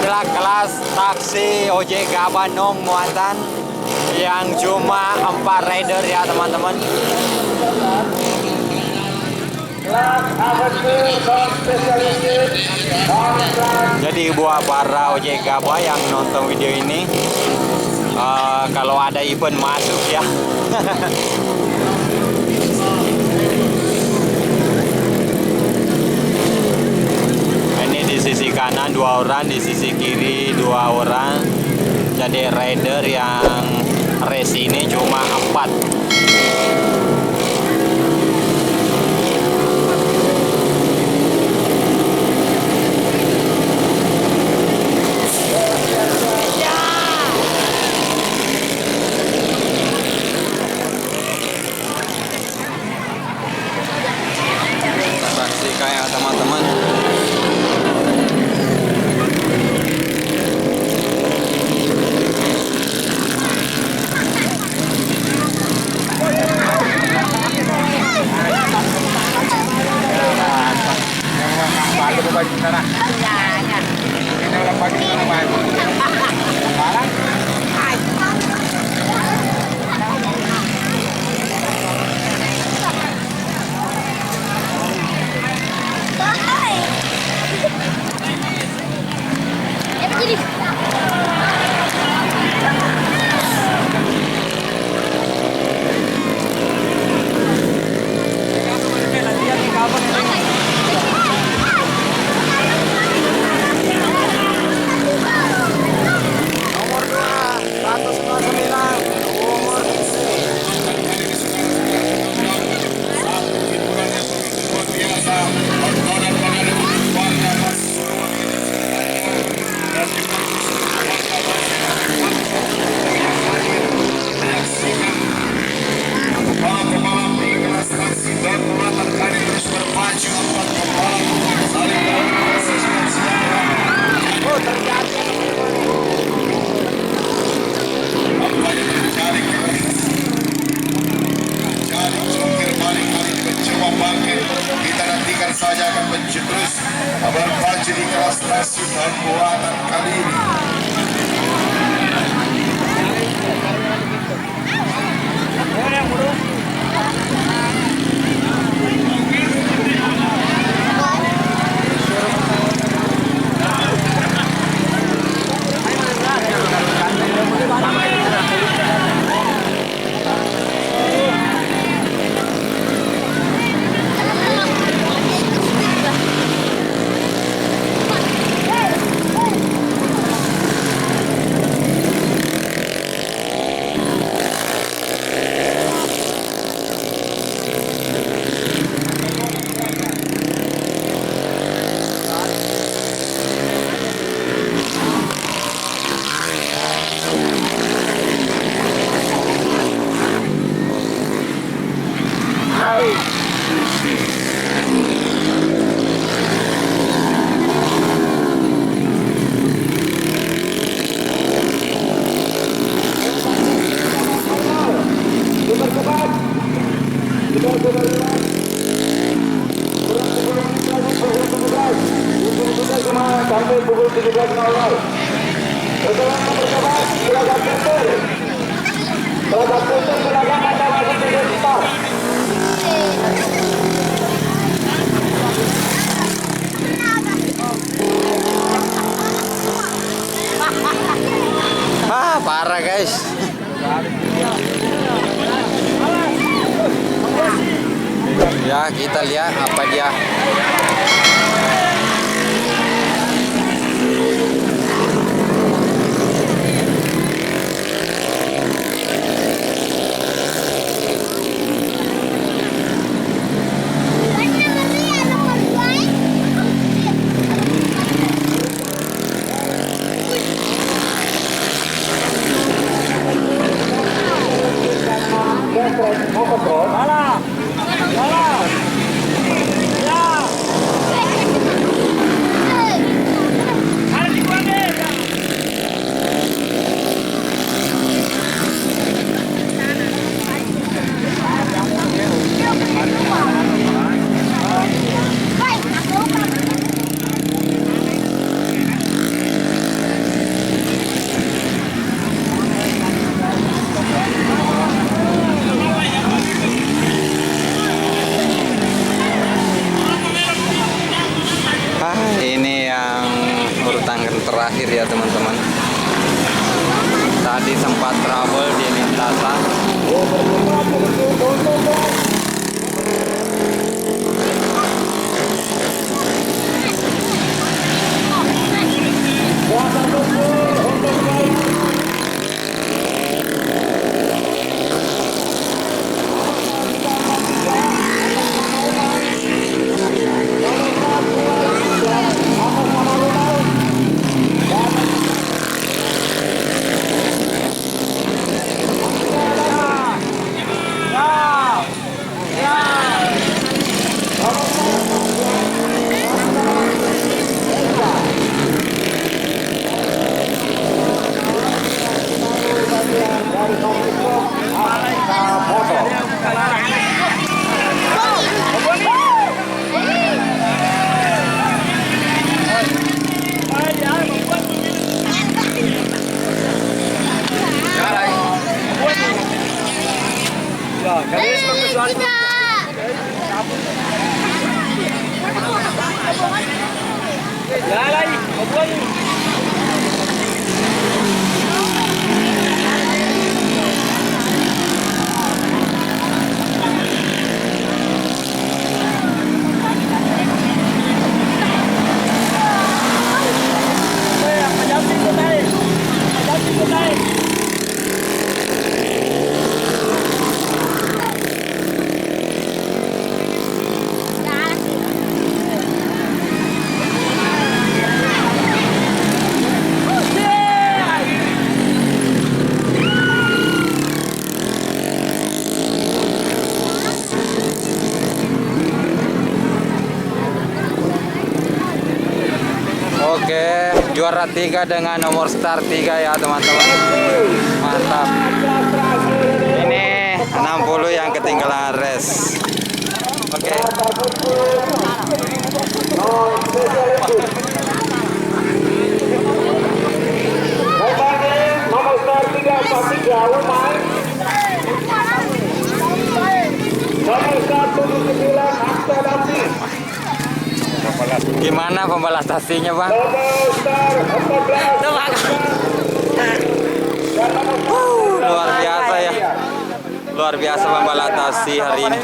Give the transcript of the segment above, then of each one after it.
inilah kelas taksi ojek Gabanong muatan yang cuma 4 rider ya teman-teman. Jadi buat para ojek Gaba yang nonton video ini, kalau ada event masuk ya. Ini di sisi kanan 2 orang, di sisi kiri 2 orang. Jadi rider yang race ini cuma 4. Kayak teman-teman, kita nantikan saja akan mencetus abang Fajri di kelas stasiun dan buatan kali ini. Sampai pukul 17.00. Setelah berkemas, silakan tutup. Silakan tutup, silakan Anda masuk di start. Parah guys. Ya, kita lihat apa dia. Salah. Ya. urutan terakhir ya teman-teman. Tadi sempat trouble di lintasan. Oke, juara 3 dengan nomor start 3 ya teman-teman. Mantap. Ini 60 yang ketinggalan race. Oke. Nomor start 3 pasti jauh main. Nomor 179 Aksadati. Gimana pembalas taksinya, Bang? Nomor start 14. Luar biasa ya. Luar biasa pembalas taksi hari ini.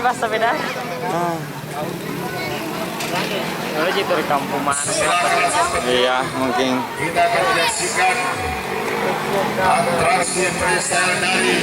Kalau gitu di kampung mana? Iya, mungkin. Kita akan menyaksikan atraksi freestyle dari